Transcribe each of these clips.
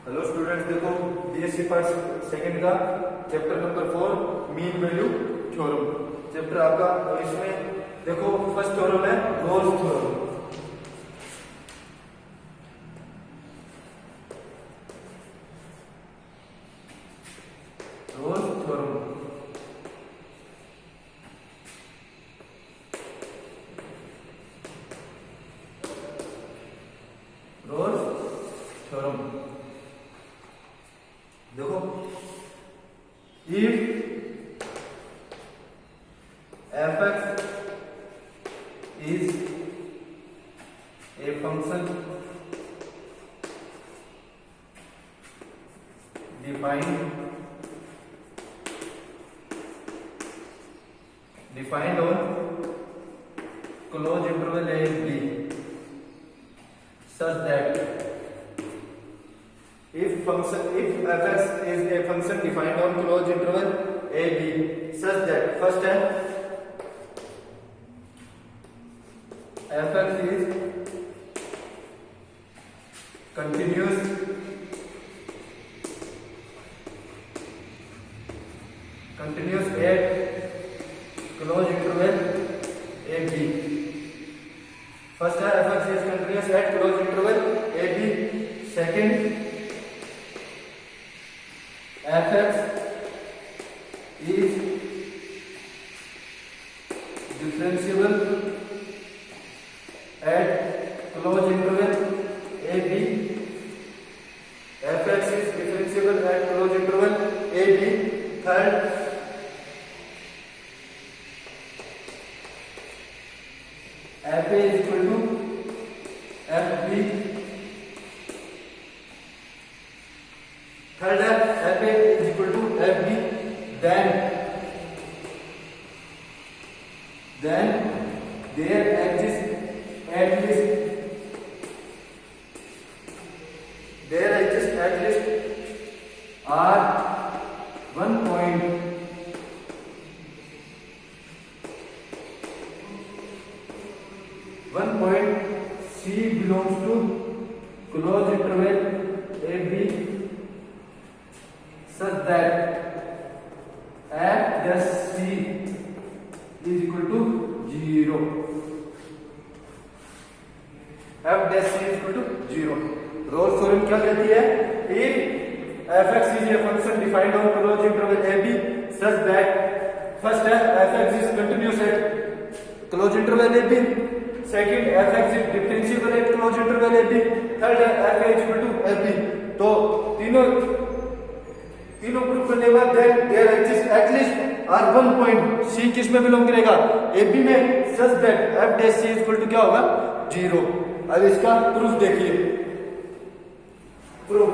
Hello students, देखो BSc part second का chapter number 4 mean value theorem chapter आपका। और इसमें देखो फर्स्ट थ्योरम है रोल्स थ्योरम। रोल्स थ्योरम देखो if fx is a function defined on closed interval a and b such that if fx is a function defined on closed interval a b such that first है fx is continuous at closed interval a b। First है fx is continuous at closed interval a b। Second fx is differentiable at closed interval a b। fx is differentiable at closed interval a b। Third fa is equal to fb। Third है fa is equal to fb, then there exists at least are one point c belongs to closed interval a b such that f dash c is equal to 0। f dash c is equal to 0। Roles theorem क्या कहती है? if fx is a function defined on closed interval a b such that first है fx is continuous at closed interval a b, second fx is differentiable at closed interval a b, third है fa is equal to fb। तो तीनों proof करने के बाद there exist at least are one point c किस में belong करेगा? A b में, such that f dash C equal to क्या होगा? 0। अब इसका प्रूफ देखिए। Proof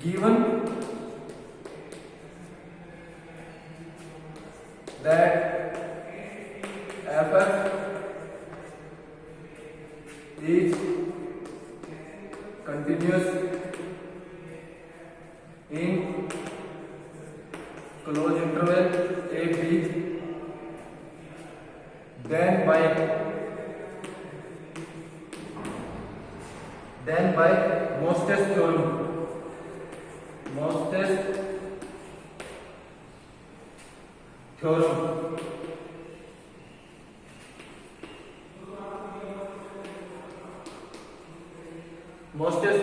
given that fx is continuous in closed interval a b, then by Mostess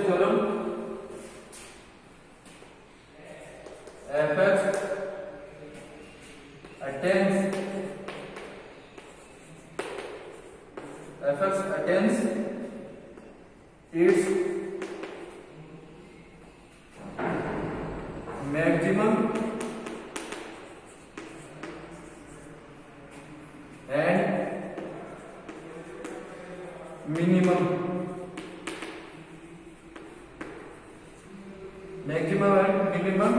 theorem fx attains its maximum and minimum maximum and minimum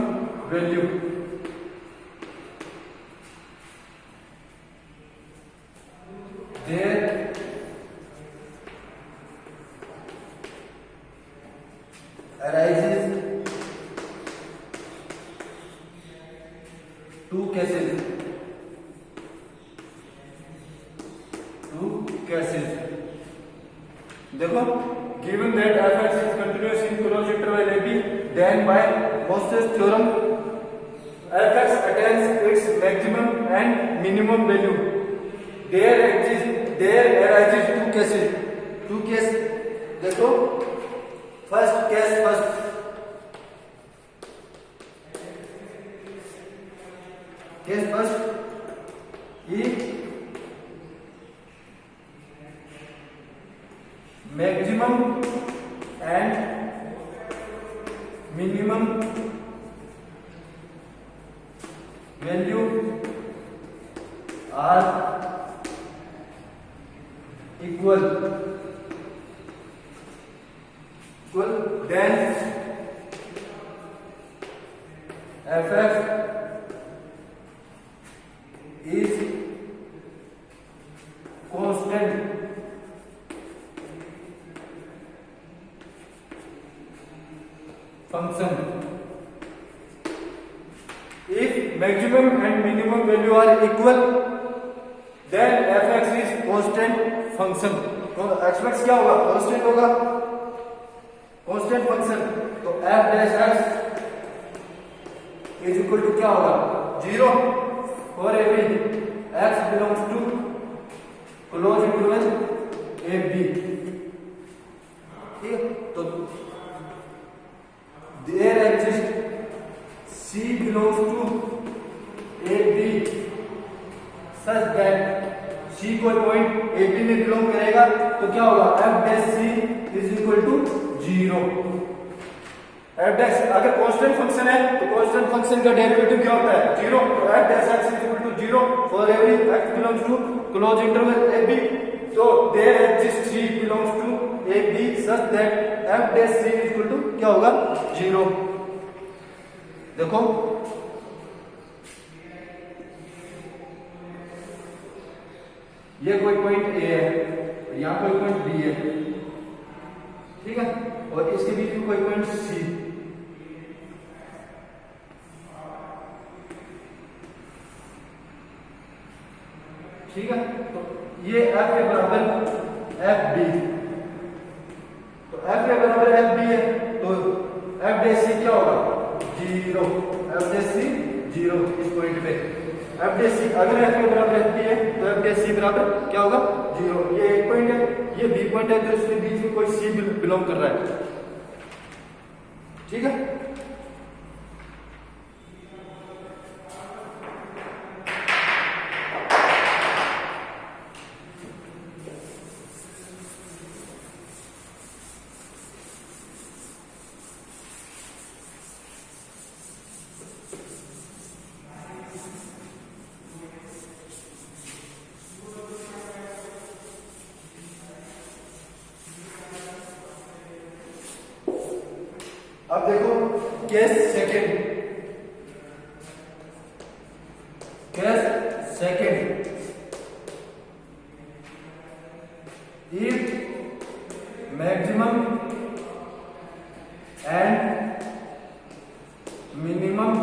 value there arises two cases देखो given that fx is continuous in closed interval ab then by Gauss's theorem fx attains its maximum and minimum value there arises two cases देखो first case if maximum and minimum value are equal then fx is constant function. If maximum and minimum value are equal, then fx is constant function. तो fx क्या होगा? Constant होगा. Constant function. तो f dash x is equal to क्या होगा? 0 for every x belongs to closed interval ab. ठीक है? तो there exists C belongs to AB such that C कोई पॉइंट AB में बिलोंग करेगा तो क्या होगा f dash C is equal to 0. f dash अगर कांस्टेंट फंक्शन है तो कांस्टेंट फंक्शन का डेरिवेटिव क्या होता है 0. तो f dash x is equal to 0 for every x belongs to closed interval AB. तो there exists C belongs to AB such that f dash C is equal to क्या होगा 0. देखो ये कोई पॉइंट A है, यहाँ कोई पॉइंट B है, ठीक है, और इसके बीच में कोई पॉइंट C. ठीक है, तो ये f के बराबर FB, तो f के बराबर FB है तो f dash C क्या होगा 0. f dash C 0 इस पॉइंट पे. f dash C अगर f के बराबर FB है तो f dash C बराबर क्या होगा 0. ये एक पॉइंट है, ये B पॉइंट है तो इसके बीच में कोई C बिलोंग कर रहा है. ठीक है, अब देखो case second. If maximum and minimum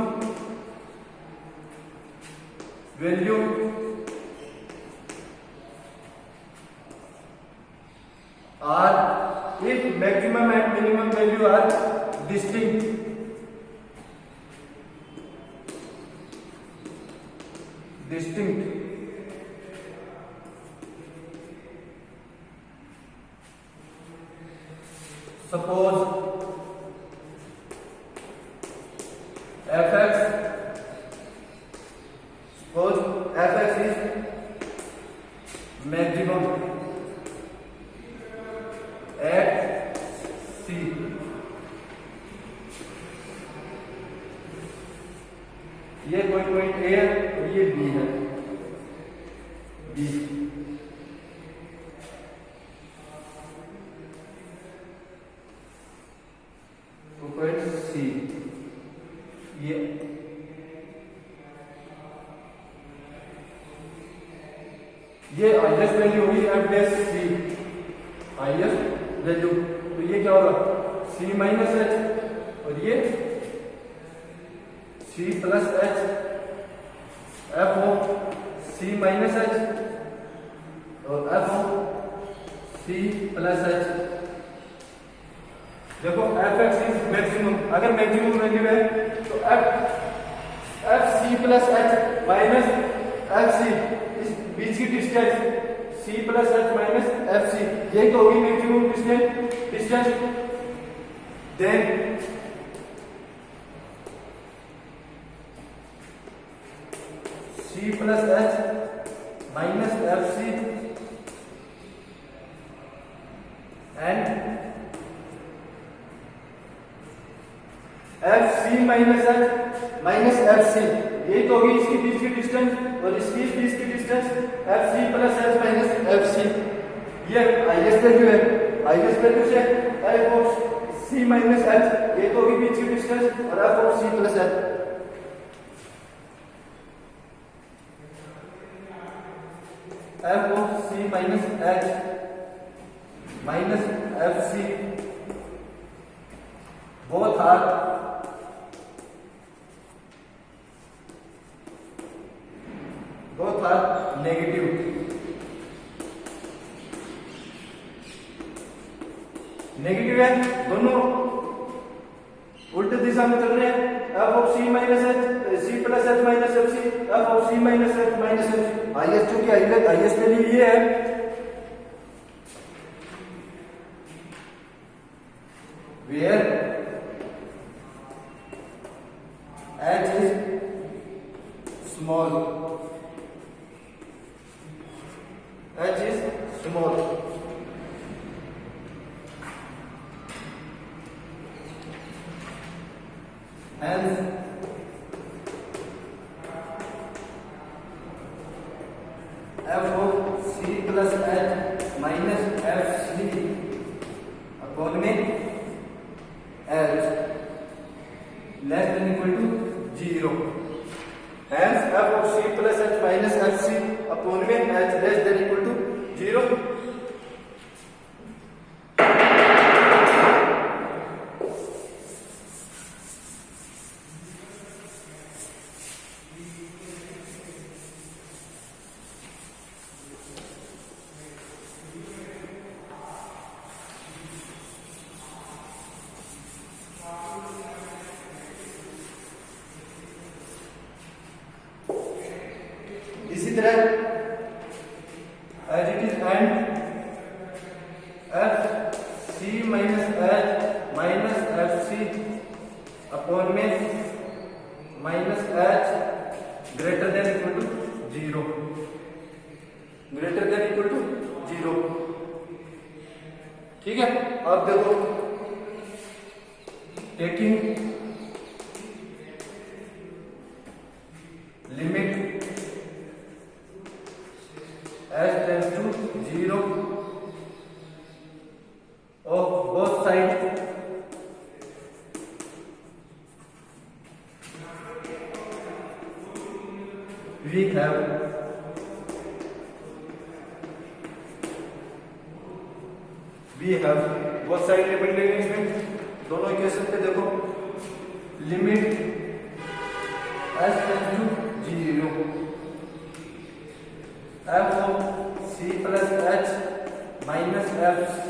value are if maximum and minimum value are distinct, suppose fx is maximum at C. ये कोई पॉइंट A है और ये B है, B. ये हाईएस्ट वैल्यू होगी F dash C, highest value. तो ये क्या होगा सी माइनस एच और ये C plus H, F of C minus H और F of C plus H. देखो एफ एक्स इज मैक्सिमम, अगर मैक्सिमम वैल्यू है तो एफ सी plus H minus F C, इस बीच की distance C plus H minus F C, यही तो होगी maximum distance. Then C plus H minus F c and F C minus H minus F C, यही तो होगी इसकी बीच की डिस्टेंस और इसकी बीच की डिस्टेंस एफ सी plus H minus F c. ये हाईएस्ट वैल्यू है, हाईएस्ट वैल्यू से f of C minus h, ये तो होगी बीच की डिस्टेंस और F of C plus H. F of C minus H minus F c both are negative. Negative है, दोनों उल्टे दिशा में चल रहे हैं। F of C minus h, c plus H minus F c, f of C minus H minus F c. Highest चूंकि highest value ये है, where h is small, h is small. Hence, f of c plus h minus f c upon में h less than equal to 0. Hence, f of c plus h minus f c upon में h less than equal to 0. इसी तरह as it is and F C minus H minus F C upon में minus H greater than equal to 0, greater than equal to 0। ठीक है, अब देखो taking limit h tends to 0 of both sides we have both side limit लेंगे इसमें दोनों equation पे। देखो limit h tends to 0 f of c plus h minus f c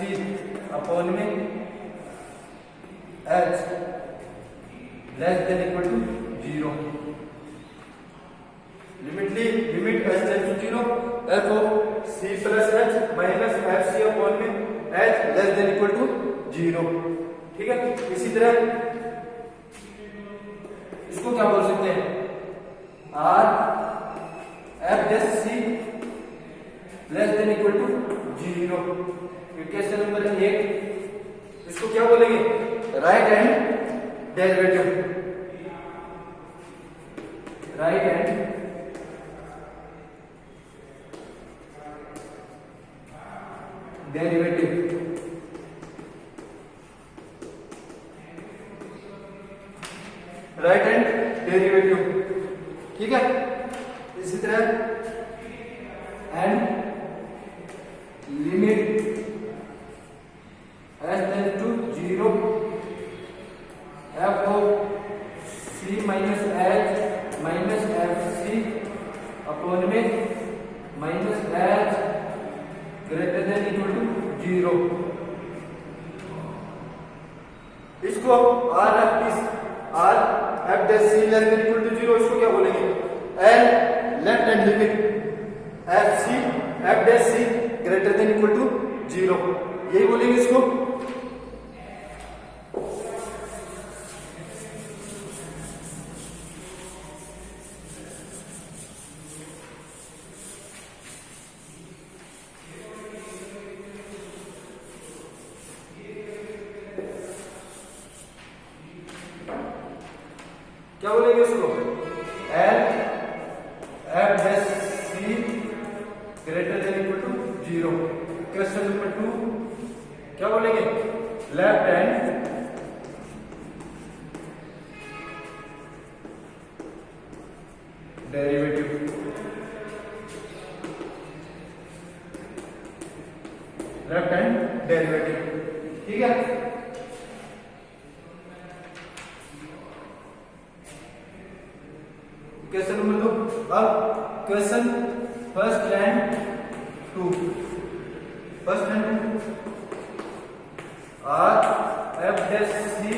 upon में h less than equal to 0। Limit h tends to 0 f of c plus h minus f c upon में h less than equal to 0। ठीक है, इसी तरह इसको क्या बोल सकते हैं, r f dash c less than equal to 0। Equation number 1, इसको क्या बोलेंगे, right hand derivative, right hand derivative. Right hand derivative. ठीक है, इसी तरह and limit s tends to 0 f of c minus h minus F C upon में minus H greater than equal to 0। इसको R F dash C less than equal to 0 इसको क्या बोलेंगे? L left hand limit F dash C greater than equal to 0, यही बोलेंगे इसको। क्या बोलेंगे इसको? L F dash C greater than equal to 0। Question number 2 क्या बोलेंगे? Left hand derivative, left hand derivative, ठीक है। क्वेश्चन नंबर 2, अब question first and 2 R F dash C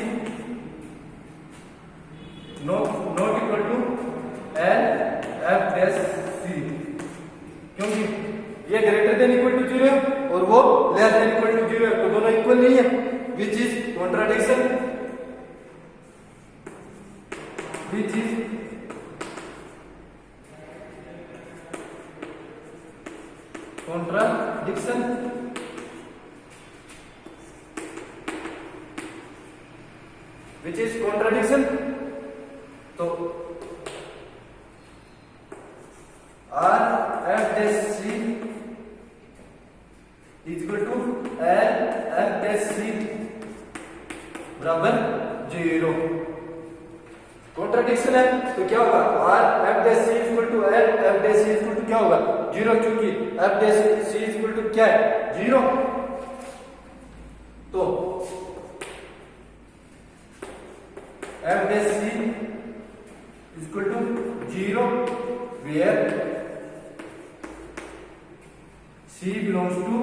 not equal to L F dash C, क्योंकि ये greater than equal to 0 है और वो लेस देन इक्वल टू 0 है, तो दोनों इक्वल नहीं है, which is contradiction, which is contradiction, which is contradiction। तो R F dash C is equal to L F dash C बराबर 0। कॉन्ट्राडिक्शन है तो क्या होगा? R F dash C equal to L F dash C equal to क्या होगा? 0, क्योंकि F dash C equal to क्या है? 0। तो F dash C equal to 0 where C belongs to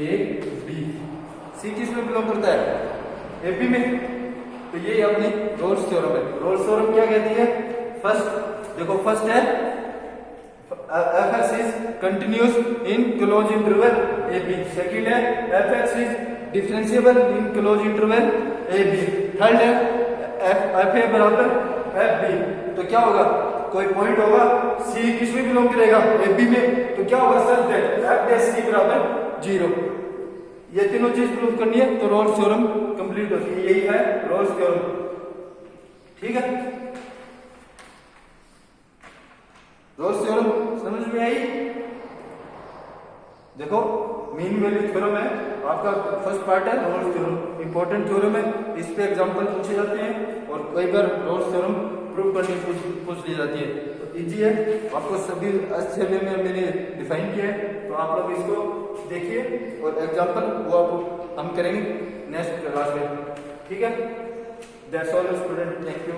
A B. C किस में बिलोंग करता है? ए बी में। तो ये अपनी रोल्स थ्योरम है। रोल्स थ्योरम क्या कहती है? फर्स्ट देखो, फर्स्ट है fx is continuous in close interval a b. Second है fx is differentiable in close interval a b. Third है fa बराबर fb। तो क्या होगा? कोई पॉइंट होगा c किस में बिलोंग करेगा? ए बी में। तो क्या होगा? Such that f dash c बराबर 0। ये तीनों चीज प्रूव करनी है तो रोल्स थ्योरम कंप्लीट होती है। यही है रोल्स थ्योरम, ठीक है। रोल्स थ्योरम समझ में आई? देखो, मीन वैल्यू थ्योरम है आपका, फर्स्ट पार्ट है रोल्स थ्योरम, इंपॉर्टेंट थ्योरम है, इस पे एग्जांपल पूछे जाते हैं और कई बार रोल्स थ्योरम प्रूव करनी पूछ ली जाती है। तो इजी है, आपको सभी अच्छे वे में मैंने डिफाइन किया है, तो आप लोग इसको देखिए और एग्जांपल वो आप हम करेंगे नेक्स्ट क्लास में, ठीक है। That's all student, thank you.